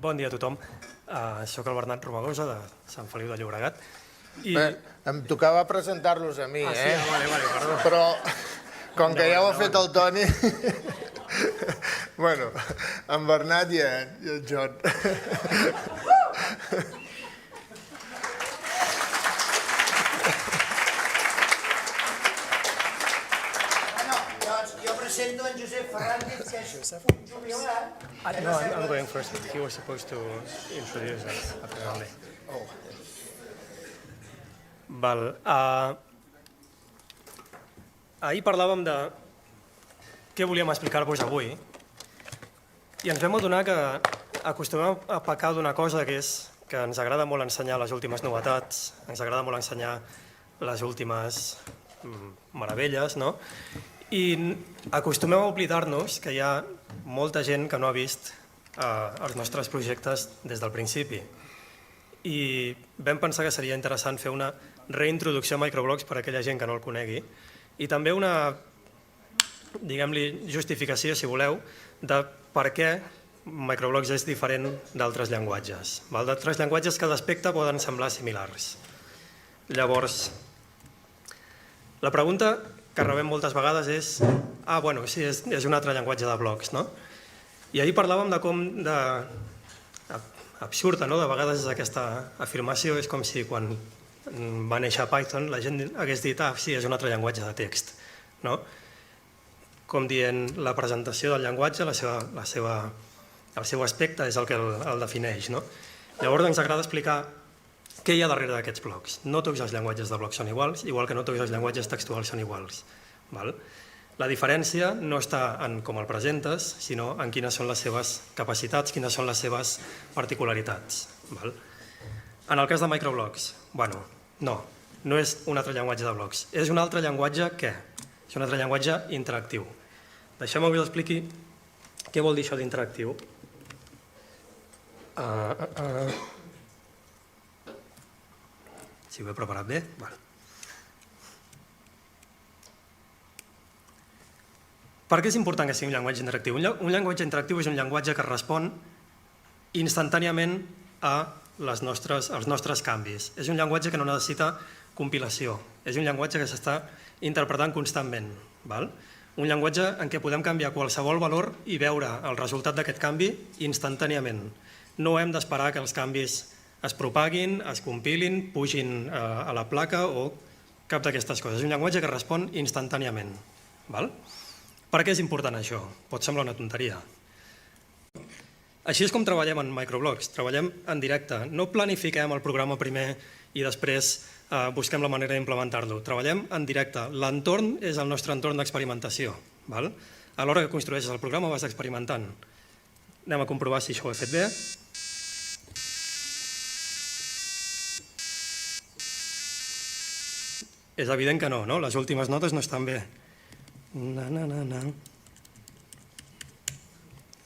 Bon dia a tothom. Soc el Bernat Romagosa, de Sant Feliu de Llobregat. Em tocava presentar-los a mi, Sí, vale, perdó. Però, com que ja ho ha fet el Toni... Bueno, en Bernat i el John. Jo presento en Josep Fernández, que és un jubilat. No, I'm going first. He was supposed to introduce us, apparently. Val. Ahir parlàvem de què volíem explicar-vos avui i ens vam adonar que acostumem a pecar d'una cosa que és que ens agrada molt ensenyar les últimes novetats, ens agrada molt ensenyar les últimes meravelles, no? I acostumem a oblidar-nos que hi ha molta gent que no ha vist els nostres projectes des del principi. I vam pensar que seria interessant fer una reintroducció a Microblogs per a aquella gent que no el conegui i també una, diguem-li, justificació, si voleu, de per què Microblogs és diferent d'altres llenguatges. D'altres llenguatges que d'aspecte poden semblar similars. Llavors, la pregunta que rebem moltes vegades és bueno, sí, és un altre llenguatge de blocs, no? I ahir parlàvem de com absurda, no? De vegades aquesta afirmació és com si quan va néixer Python la gent hagués dit sí, és un altre llenguatge de text, no? Com dient la presentació del llenguatge, el seu aspecte és el que el defineix, no? Llavors ens agrada explicar què hi ha darrere d'aquests blocs. No tots els llenguatges de blocs són iguals, igual que no tots els llenguatges textuals són iguals. La diferència no està en com el presentes, sinó en quines són les seves capacitats, quines són les seves particularitats. En el cas de Microblogs, no és un altre llenguatge de blocs. És un altre llenguatge què? És un altre llenguatge interactiu. Deixeu-me que us expliqui què vol dir això d'interactiu. Si ho he preparat bé? Per què és important que sigui un llenguatge interactiu? Un llenguatge interactiu és un llenguatge que respon instantàniament als nostres canvis. És un llenguatge que no necessita compilació. És un llenguatge que s'està interpretant constantment. Un llenguatge en què podem canviar qualsevol valor i veure el resultat d'aquest canvi instantàniament. No hem d'esperar que els canvis es propaguin, es compilin, pugin a la placa o cap d'aquestes coses. És un llenguatge que respon instantàniament. Per què és important això? Pot semblar una tonteria. Així és com treballem en Microblogs. Treballem en directe. No planifiquem el programa primer i després busquem la manera d'implementar-lo. Treballem en directe. L'entorn és el nostre entorn d'experimentació. A l'hora que construeixes el programa vas experimentant. Anem a comprovar si això ho he fet bé. És evident que no, no? Les últimes notes no estan bé.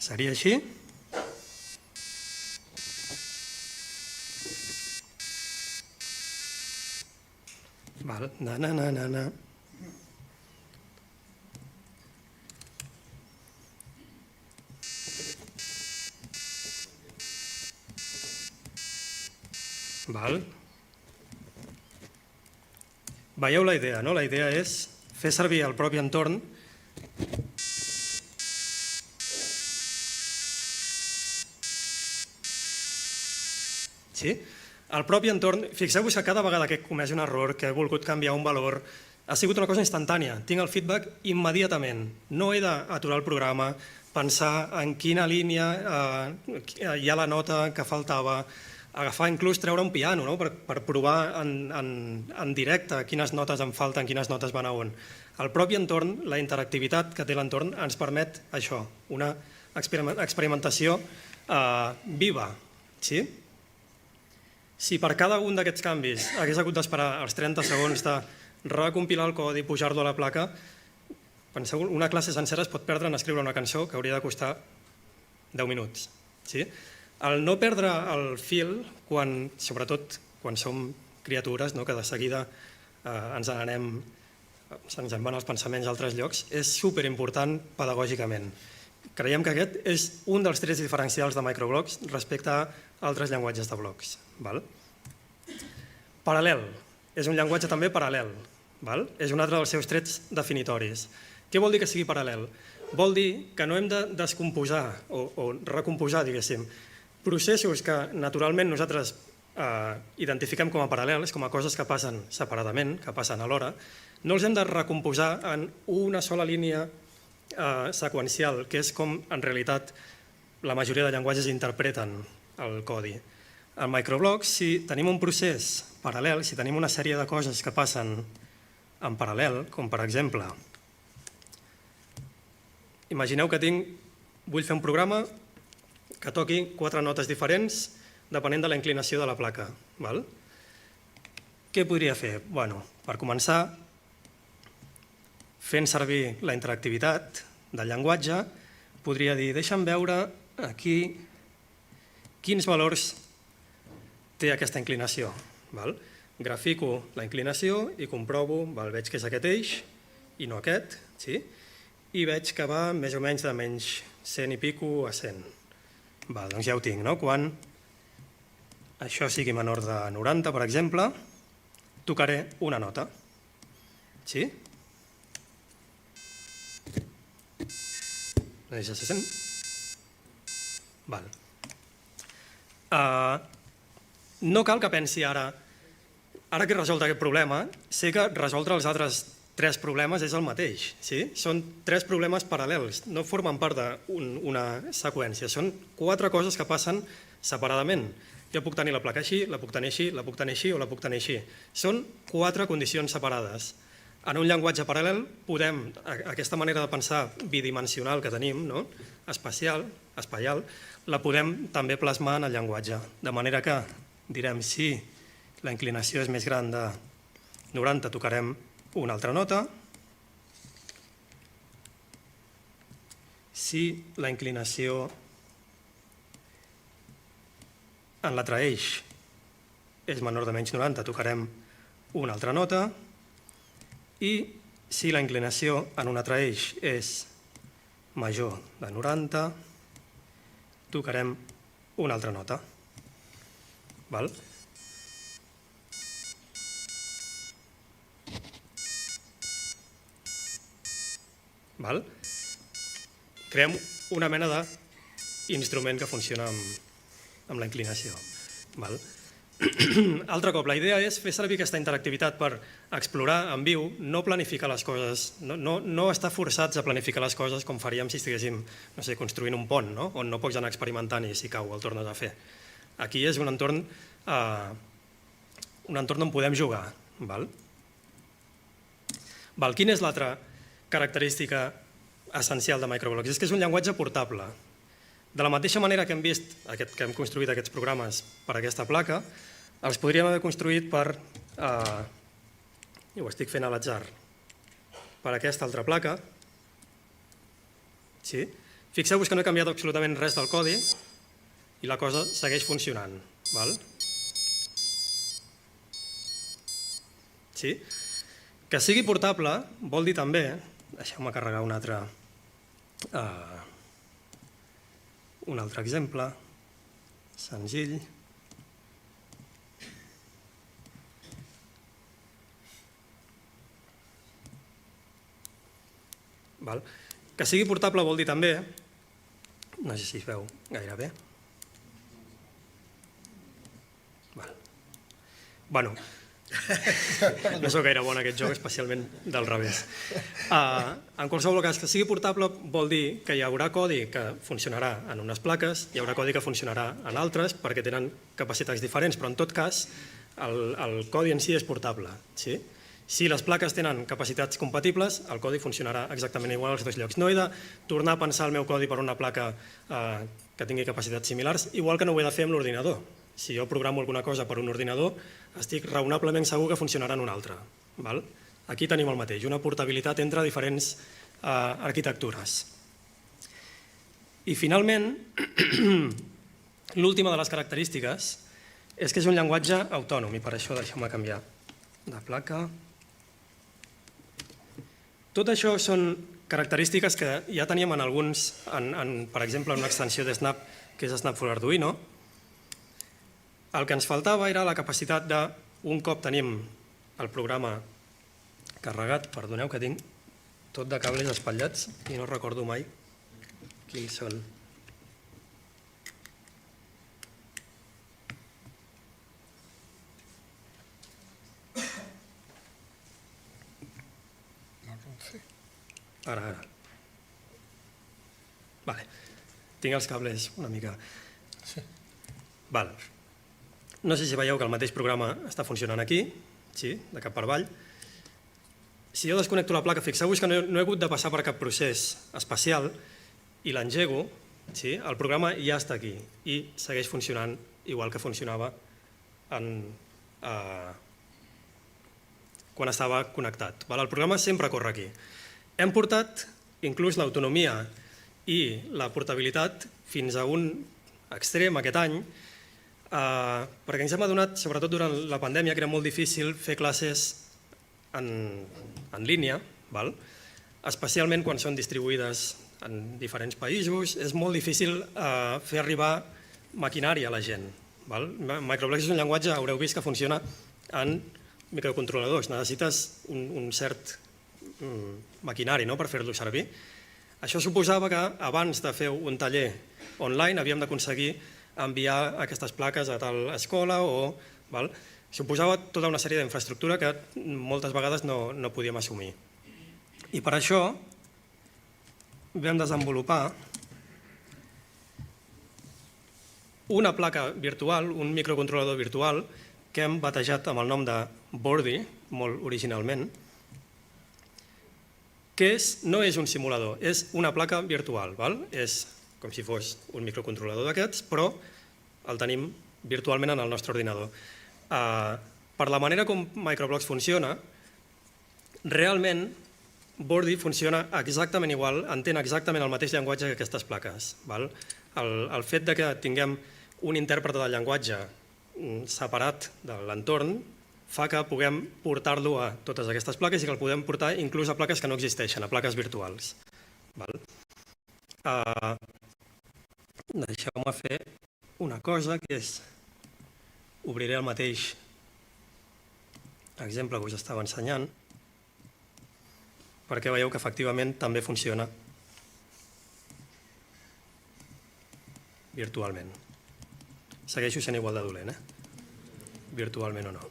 Seria així? Val, Val. Veieu la idea, no? La idea és fer servir el propi entorn el propi entorn. Fixeu-vos que cada vegada que he comès un error, que he volgut canviar un valor, ha sigut una cosa instantània. Tinc el feedback immediatament. No he d'aturar el programa, pensar en quina línia hi ha la nota que faltava, agafar inclús treure un piano per provar en directe quines notes em falten, quines notes van a on. El propi entorn, la interactivitat que té l'entorn ens permet això, una experimentació viva. Si per cada un d'aquests canvis hagués hagut d'esperar els 30 segons de recompilar el codi i pujar-lo a la placa, penseu, una classe sencera es pot perdre en escriure una cançó que hauria de costar 10 minuts. El no perdre el fil, sobretot quan som criatures, que de seguida ens n'anem se'ns en van els pensaments a altres llocs, és superimportant pedagògicament. Creiem que aquest és un dels trets diferencials de microblocs respecte a altres llenguatges de blocs. Paral·lel. És un llenguatge també paral·lel. És un altre dels seus trets definitoris. Què vol dir que sigui paral·lel? Vol dir que no hem de descomposar o recomposar, diguéssim, processos que naturalment nosaltres identifiquem com a paral·lels, com a coses que passen separadament, que passen alhora, no els hem de recomposar en una sola línia seqüencial, que és com en realitat la majoria de llenguatges interpreten el codi. En microblocs, si tenim un procés paral·lel, si tenim una sèrie de coses que passen en paral·lel, com per exemple, imagineu que vull fer un programa que toqui 4 notes diferents depenent de la inclinació de la placa. Què podria fer? Per començar, fent servir la interactivitat del llenguatge, podria dir, deixa'm veure aquí quins valors té aquesta inclinació. Grafico la inclinació i comprovo, veig que és aquest eix i no aquest, i veig que va més o menys de menys 100 i pico a 100. Doncs ja ho tinc, no? Quan això sigui menor de 90, per exemple, tocaré una nota. Sí? Ja se sent? No cal que pensi ara que he resolt aquest problema, sé que resoldre els altres 3 problemes és el mateix. Són 3 problemes paral·lels, no formen part d'una seqüència, són 4 coses que passen separadament. Jo puc tenir la placa així, la puc tenir així, la puc tenir així o la puc tenir així. Són 4 condicions separades. En un llenguatge paral·lel podem, aquesta manera de pensar bidimensional que tenim, espaial, la podem també plasmar en el llenguatge. De manera que direm, si la inclinació és més gran de 90, tocarem una altra nota. Si la inclinació en l'altre eix és menor de menys 90, tocarem una altra nota. I si la inclinació en un altre eix és major de 90, tocarem una altra nota. Creem una mena d'instrument que funciona amb la inclinació. Altre cop, la idea és fer servir aquesta interactivitat per explorar en viu, no planificar les coses, no estar forçats a planificar les coses com faríem si estiguéssim construint un pont, on no pots anar experimentant i si cau el tornes a fer. Aquí és un entorn on podem jugar. Quina és l'altra característica essencial de microblocs? És que és un llenguatge portable. De la mateixa manera que hem vist, que hem construït aquests programes per aquesta placa, els podríem haver construït per, i ho estic fent a l'atzar, per aquesta altra placa. Fixeu-vos que no he canviat absolutament res del codi i la cosa segueix funcionant. Que sigui portable vol dir també, deixeu-me carregar un altre exemple, senzill. Que sigui portable vol dir també, no sé si es veu gaire bé. No sóc gaire bon en aquest joc, especialment del revés. En qualsevol cas, que sigui portable vol dir que hi haurà codi que funcionarà en unes plaques, hi haurà codi que funcionarà en altres, perquè tenen capacitats diferents, però en tot cas el codi en si és portable. Si les plaques tenen capacitats compatibles, el codi funcionarà exactament igual als 2 llocs. No he de tornar a pensar el meu codi per una placa que tingui capacitats similars, igual que no ho he de fer amb l'ordinador. Si jo programo alguna cosa per un ordinador, estic raonablement segur que funcionarà en un altre. Aquí tenim el mateix, una portabilitat entre diferents arquitectures. I finalment, l'última de les característiques és que és un llenguatge autònom, i per això deixeu-me canviar de placa. Tot això són característiques que ja teníem en alguns, per exemple, en una extensió de Snap, que és Snap for Arduino. El que ens faltava era la capacitat de, un cop tenim el programa carregat, perdoneu que tinc tot de cables espatllats i no recordo mai quins són. Ara. Vale. Tinc els cables una mica... Val. No sé si veieu que el mateix programa està funcionant aquí, sí, de cap per avall. Si jo desconnecto la placa, fixeu-vos que no he hagut de passar per cap procés especial i l'engego, sí, el programa ja està aquí i segueix funcionant igual que funcionava quan estava connectat. El programa sempre corre aquí. Hem portat inclús l'autonomia i la portabilitat fins a un extrem aquest any, perquè ens hem adonat, sobretot durant la pandèmia, que era molt difícil fer classes en línia, especialment quan són distribuïdes en diferents països. És molt difícil fer arribar maquinària a la gent. Microblox és un llenguatge, haureu vist, que funciona en microcontroladors. Necessites un cert maquinari per fer-lo servir. Això suposava que abans de fer un taller online havíem d'aconseguir enviar aquestes plaques a tal escola o... Suposava tota una sèrie d'infraestructura que moltes vegades no podíem assumir. I per això vam desenvolupar una placa virtual, un microcontrolador virtual, que hem batejat amb el nom de Bordy, molt originalment, que no és un simulador, és una placa virtual. És com si fos un microcontrolador d'aquests, però el tenim virtualment en el nostre ordinador. Per la manera com Microblox funciona, realment Bordy funciona exactament igual, entén exactament el mateix llenguatge que aquestes plaques. El fet que tinguem un intèrpret del llenguatge separat de l'entorn fa que puguem portar-lo a totes aquestes plaques i que el podem portar inclús a plaques que no existeixen, a plaques virtuals. Deixeu-me fer una cosa, que és... Obriré el mateix exemple que us estava ensenyant, perquè veieu que efectivament també funciona virtualment. Segueixo sent igual de dolent, virtualment o no.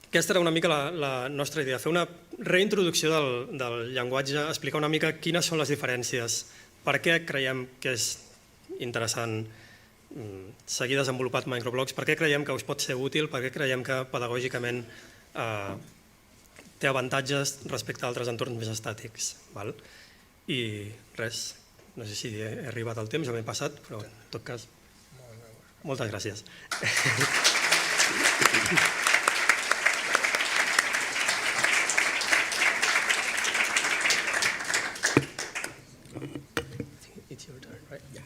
Aquesta era una mica la nostra idea, fer una reintroducció del llenguatge, explicar una mica quines són les diferències, per què creiem que és interessant seguir desenvolupat Microblox, per què creiem que us pot ser útil, per què creiem que pedagògicament té avantatges respecte a altres entorns més estàtics. I res, no sé si he arribat al temps o m'he passat, però en tot cas, moltes gràcies. It's your turn, right? Yeah.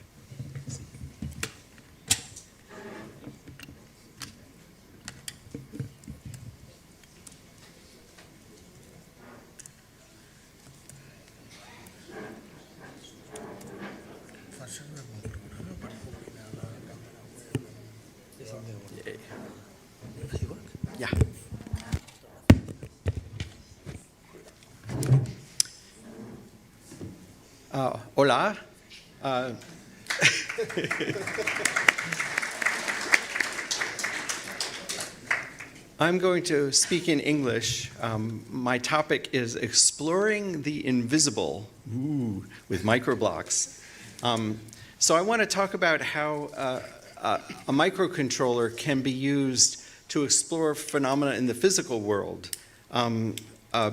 Yeah. Hola. I'm going to speak in English. My topic is exploring the invisible with Microblox. So I want to talk about how a microcontroller can be used to explore phenomena in the physical world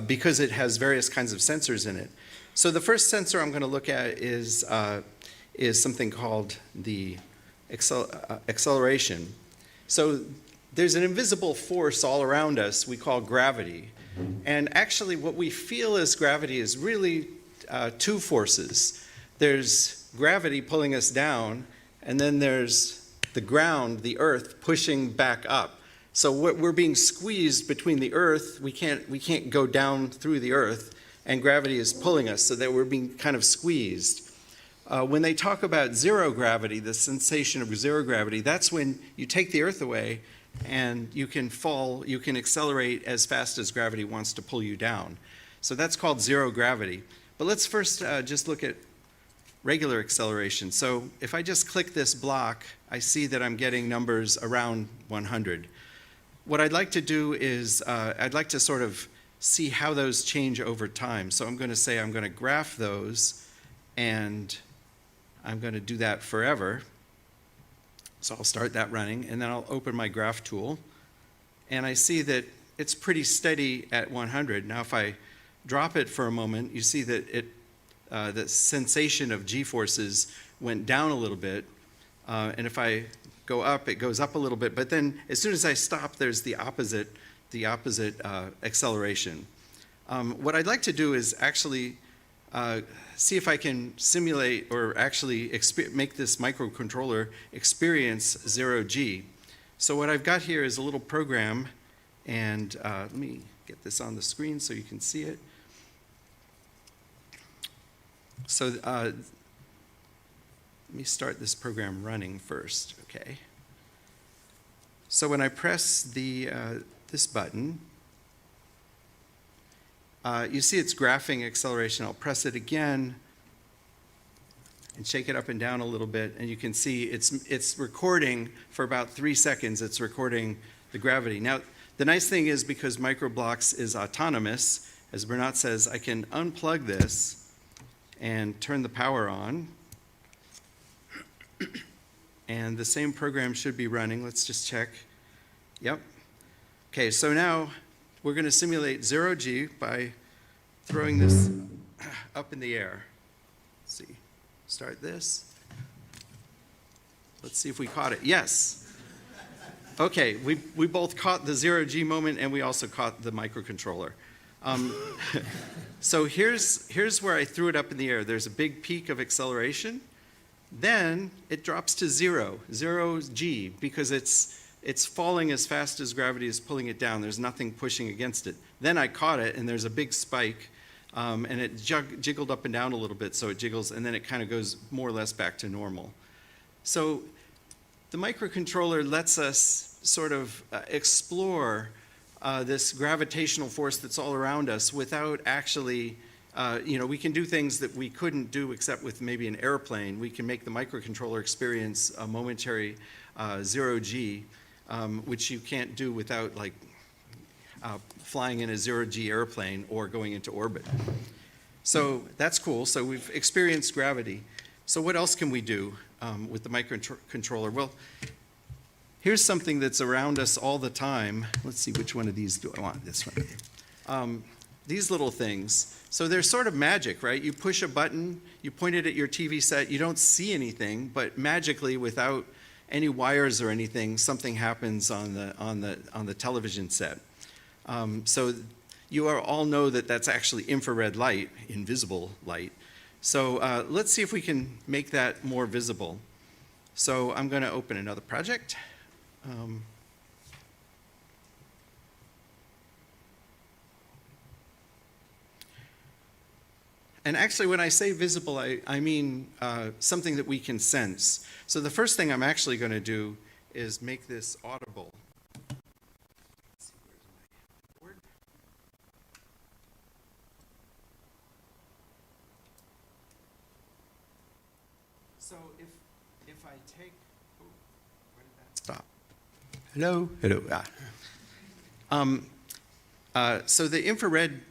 because it has various kinds of sensors in it. So the first sensor I'm going to look at is something called the acceleration. So there's an invisible force all around us we call gravity. And actually what we feel as gravity is really two forces. There's gravity pulling us down, and then there's the ground, the earth, pushing back up. So we're being squeezed between the Earth. We can't go down through the Earth, and gravity is pulling us, so that we're being kind of squeezed. When they talk about zero gravity, the sensation of zero gravity, that's when you take the Earth away and you can fall, you can accelerate as fast as gravity wants to pull you down. So that's called zero gravity. But let's first just look at regular acceleration. So if I just click this block, I see that I'm getting numbers around 100. What I'd like to do is I'd like to sort of see how those change over time. So I'm going to say I'm going to graph those, and I'm going to do that forever. So I'll start that running, and then I'll open my graph tool, and I see that it's pretty steady at 100. Now if I drop it for a moment, you see that the sensation of g-forces went down a little bit, and if I go up, it goes up a little bit, but then as soon as I stop, there's the opposite acceleration. What I'd like to do is actually see if I can simulate or actually make this microcontroller experience 0G. So what I've got here is a little program, and let me get this on the screen so you can see it. So let me start this program running first, okay? So when I press this button, you see it's graphing acceleration. I'll press it again and shake it up and down a little bit, and you can see it's recording for about 3 seconds. It's recording the gravity. Now, the nice thing is, because Microblocks is autonomous, as Bernat says, I can unplug this and turn the power on, and the same program should be running. Let's just check. Yep. Okay, so now we're going to simulate 0G by throwing this up in the air. Let's see. Start this. Let's see if we caught it. Yes. Okay, we both caught the 0G moment, and we also caught the microcontroller. So here's where I threw it up in the air. There's a big peak of acceleration. Then it drops to 0G, because it's falling as fast as gravity is pulling it down. There's nothing pushing against it. Then I caught it, and there's a big spike, and it jiggled up and down a little bit, so it jiggles, and then it kind of goes more or less back to normal. So the microcontroller lets us sort of explore this gravitational force that's all around us without actually, we can do things that we couldn't do except with maybe an airplane. We can make the microcontroller experience a momentary 0G, which you can't do without flying in a 0G airplane or going into orbit. So that's cool. So we've experienced gravity. So what else can we do with the microcontroller? Well, here's something that's around us all the time. Let's see, which one of these do I want? This one. These little things. So they're sort of magic, right? You push a button, you point it at your TV set, you don't see anything, but magically, without any wires or anything, something happens on the television set. So you all know that that's actually infrared light, invisible light. So let's see if we can make that more visible. So I'm going to open another project. And actually, when I say visible, I mean something that we can sense. So the first thing I'm actually going to do is make this audible. Let's see, where's my board? So if I take, oh, where did that stop? Hello? Hello. So the infrared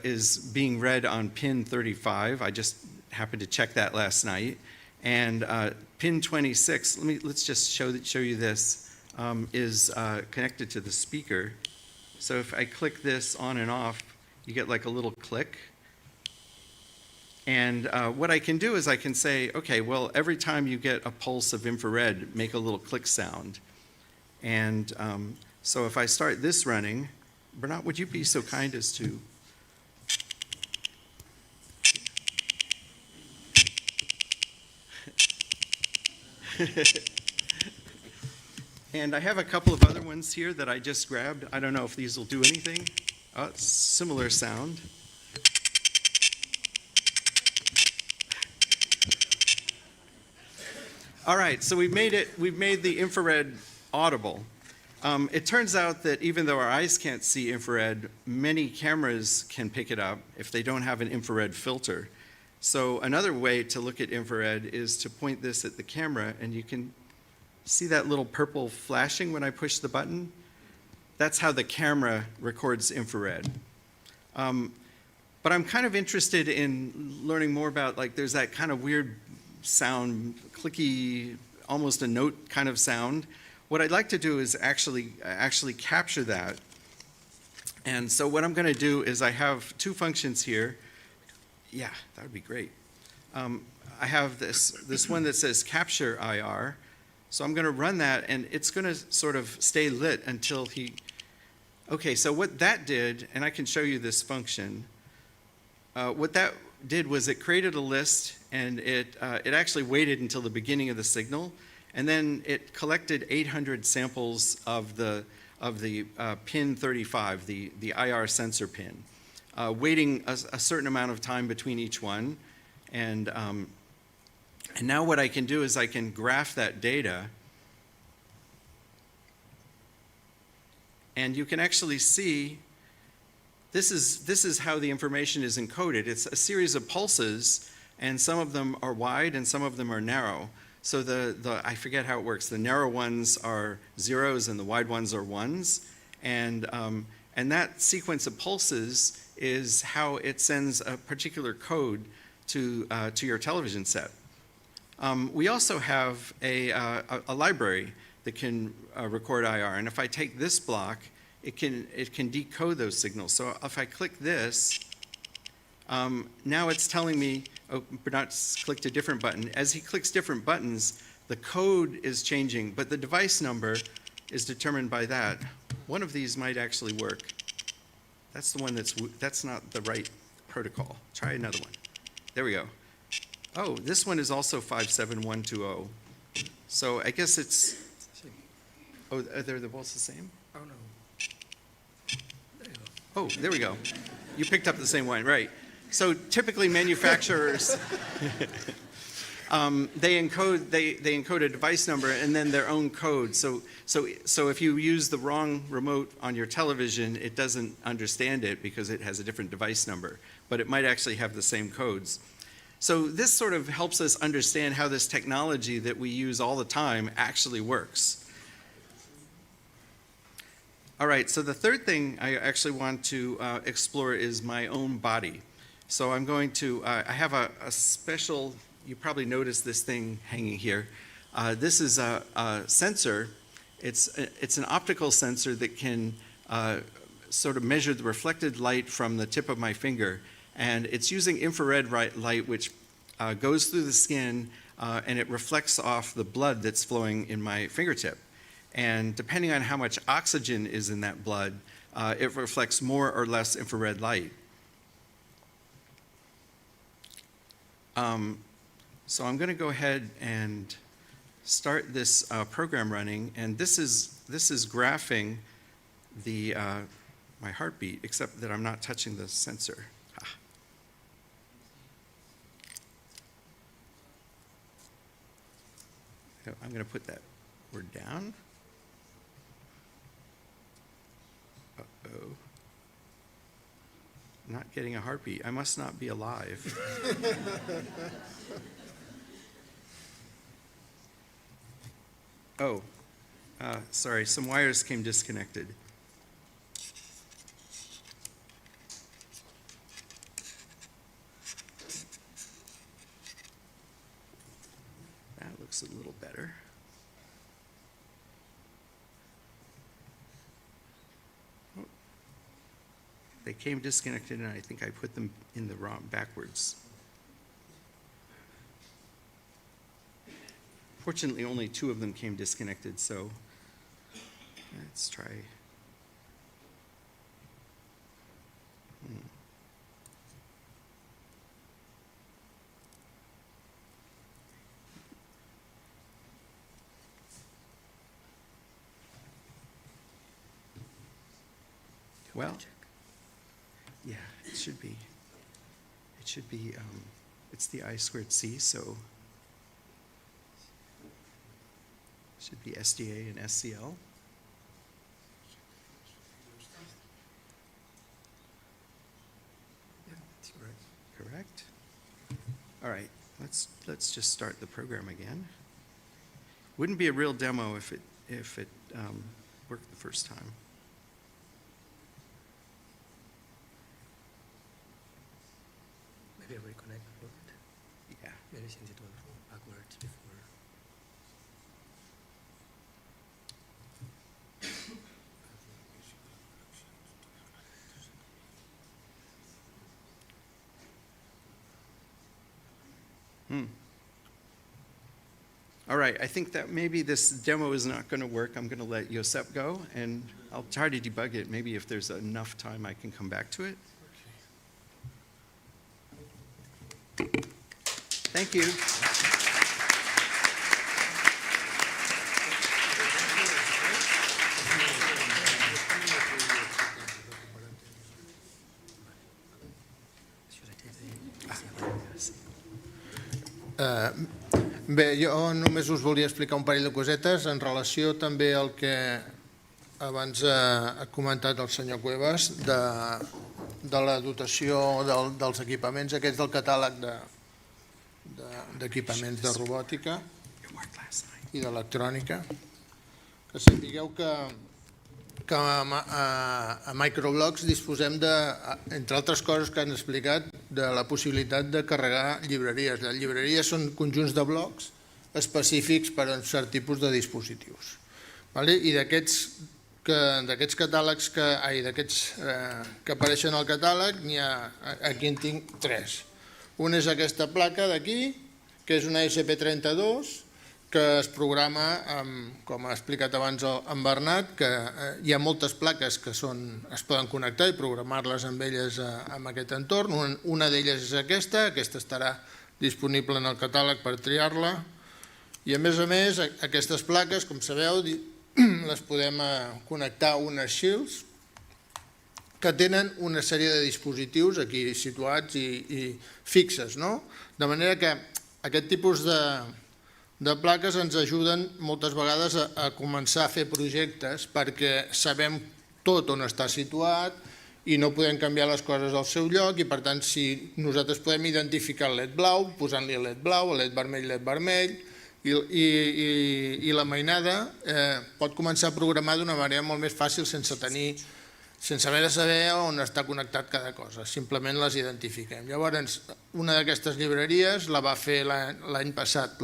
is being read on pin 35. I just happened to check that last night. And pin 26, let's just show you this, is connected to the speaker. So if I click this on and off, you get like a little click. And what I can do is I can say, okay, well, every time you get a pulse of infrared, make a little click sound. And so if I start this running, Bernat, would you be so kind as to And I have a couple of other ones here that I just grabbed. I don't know if these will do anything. Similar sound. All right, so we've made the infrared audible. It turns out that even though our eyes can't see infrared, many cameras can pick it up if they don't have an infrared filter. So another way to look at infrared is to point this at the camera, and you can see that little purple flashing when I push the button. That's how the camera records infrared. But I'm kind of interested in learning more about, like, there's that kind of weird sound, clicky, almost a note kind of sound. What I'd like to do is actually capture that. And so what I'm going to do is I have two functions here. Yeah, that would be great. I have this one that says capture IR. So I'm going to run that, and it's going to sort of stay lit until he. Okay, so what that did, and I can show you this function. What that did was it created a list, and it actually waited until the beginning of the signal, and then it collected 800 samples of the pin 35, the IR sensor pin, waiting a certain amount of time between each one, and now what I can do is I can graph that data, and you can actually see. This is how the information is encoded. It's a series of pulses, and some of them are wide and some of them are narrow. So I forget how it works. The narrow ones are zeros and the wide ones are ones. And that sequence of pulses is how it sends a particular code to your television set. We also have a library that can record IR. And if I take this block, it can decode those signals. So if I click this, now it's telling me, Bernard's clicked a different button. As he clicks different buttons, the code is changing, but the device number is determined by that. One of these might actually work. That's the one that's not the right protocol. Try another one. There we go. Oh, this one is also 57120. So I guess it's, they're both the same? Oh, no. Oh, there we go. You picked up the same one, right. So typically manufacturers, they encode a device number and then their own code. So if you use the wrong remote on your television, it doesn't understand it because it has a different device number, but it might actually have the same codes. So this sort of helps us understand how this technology that we use all the time actually works. All right, so the third thing I actually want to explore is my own body. So I'm going to, I have a special, you probably noticed this thing hanging here. This is a sensor. It's an optical sensor that can sort of measure the reflected light from the tip of my finger. And it's using infrared light, which goes through the skin, and it reflects off the blood that's flowing in my fingertip. And depending on how much oxygen is in that blood, it reflects more or less infrared light. So I'm going to go ahead and start this program running, and this is graphing the my heartbeat, except that I'm not touching the sensor. I'm going to put that word down. Uh-oh. Not getting a heartbeat. I must not be alive. Oh, sorry, some wires came disconnected. That looks a little better. Oh. They came disconnected, and I think I put them in the wrong, backwards. Fortunately, only 2 of them came disconnected, so let's try. Well, yeah, it should be, it's the I squared C, so it should be SDA and SCL. Correct. All right, let's just start the program again. Wouldn't be a real demo if it worked the first time. Maybe reconnect. Yeah. Maybe since it went backwards before. All right, I think that maybe this demo is not going to work. I'm going to let Josep go, and I'll try to debug it. Maybe if there's enough time, I can come back to it. Thank you. Bé, jo només us volia explicar un parell de cosetes en relació també al que abans ha comentat el senyor Cuevas de la dotació dels equipaments aquests del catàleg d'equipaments de robòtica i d'electrònica. Que sapigueu que a Microblocks disposem de, entre altres coses que han explicat, de la possibilitat de carregar llibreries. Les llibreries són conjunts de blocs específics per a un cert tipus de dispositius. I d'aquests catàlegs que apareixen al catàleg, aquí en tinc 3. Una és aquesta placa d'aquí, que és una SP32, que es programa, com ha explicat abans en Bernat, que hi ha moltes plaques que es poden connectar i programar-les amb elles en aquest entorn. Una d'elles és aquesta estarà disponible en el catàleg per triar-la. I a més, aquestes plaques, com sabeu, les podem connectar a unes shields que tenen una sèrie de dispositius aquí situats i fixes. De manera que aquest tipus de plaques ens ajuden moltes vegades a començar a fer projectes perquè sabem tot on està situat i no podem canviar les coses al seu lloc i per tant si nosaltres podem identificar el LED blau, posant-li el LED blau, el LED vermell i la mainada pot començar a programar d'una manera molt més fàcil sense haver de saber on està connectat cada cosa, simplement les identifiquem. Llavors, una d'aquestes llibreries la va fer l'any passat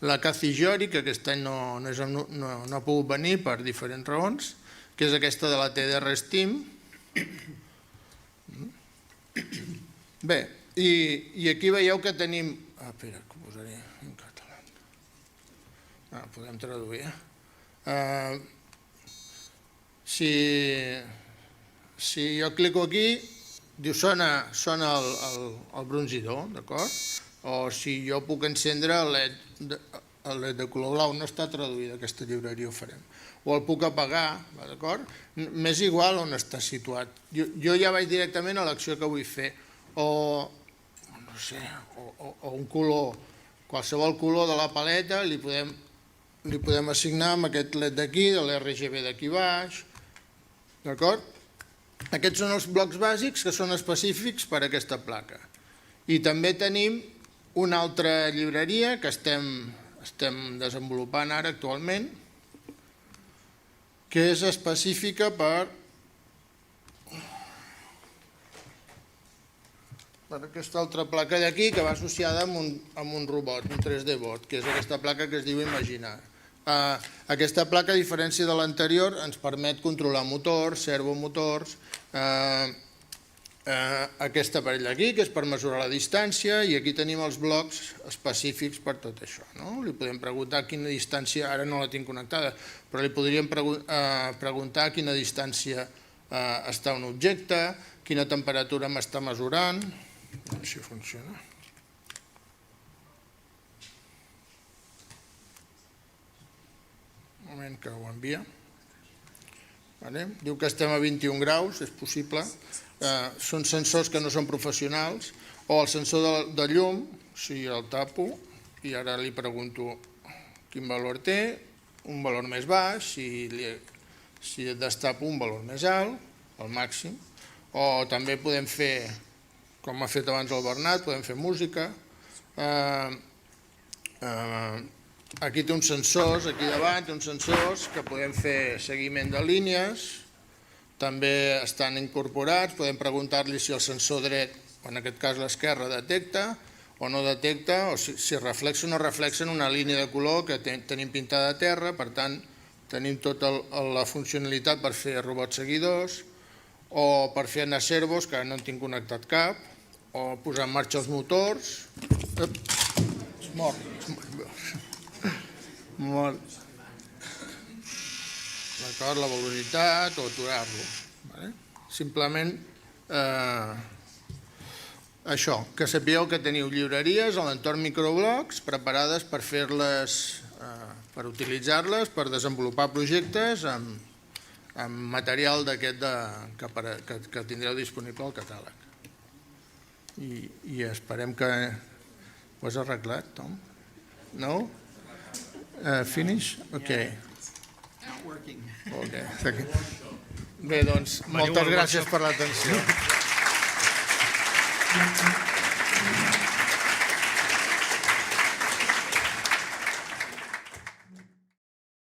la Cathy Jory, que aquest any no ha pogut venir per diferents raons, que és aquesta de la TDR Steam. Bé, i aquí veieu que tenim... Espera, que ho posaré en català. Podem traduir. Si jo clico aquí, diu sona el bronzidor, d'acord? O si jo puc encendre el LED de color blau, no està traduïda aquesta llibreria, ho farem. O el puc apagar, d'acord? M'és igual on està situat. Jo ja vaig directament a l'acció que vull fer. O, no sé, o un color, qualsevol color de la paleta li podem assignar amb aquest LED d'aquí, de l'RGB d'aquí baix, d'acord? Aquests són els blocs bàsics que són específics per a aquesta placa. I també tenim una altra llibreria que estem desenvolupant ara actualment, que és específica per aquesta altra placa d'aquí que va associada amb un robot, un 3D bot, que és aquesta placa que es diu Imaginar. Aquesta placa, a diferència de l'anterior, ens permet controlar motors, servomotors, aquest aparell d'aquí, que és per mesurar la distància, i aquí tenim els blocs específics per tot això. Li podem preguntar a quina distància, ara no la tinc connectada, però li podríem preguntar a quina distància està un objecte, quina temperatura m'està mesurant, a veure si funciona. Un moment que ho envia. vale? Diu que estem a 21 graus, és possible. Són sensors que no són professionals, o el sensor de llum, si el tapo, i ara li pregunto quin valor té, un valor més baix, si destapo un valor més alt, el màxim, o també podem fer, com ha fet abans el Bernat, podem fer música. Aquí té uns sensors, aquí davant té uns sensors que podem fer seguiment de línies, també estan incorporats, podem preguntar-li si el sensor dret, o en aquest cas l'esquerra, detecta o no detecta, o si reflexa o no reflexa en una línia de color que tenim pintada a terra, per tant tenim tota la funcionalitat per fer robots seguidors, o per fer anar servos, que no en tinc connectat cap, o posar en marxa els motors. És mort. Mort. D'acord, la velocitat o aturar-lo. Simplement això, que sapigueu que teniu llibreries a l'entorn microblocs preparades per fer-les, per utilitzar-les, per desenvolupar projectes amb material d'aquest que tindreu disponible al catàleg. I esperem que ho has arreglat, Tom? No? Finish? Ok. Bé, doncs, moltes gràcies per l'atenció.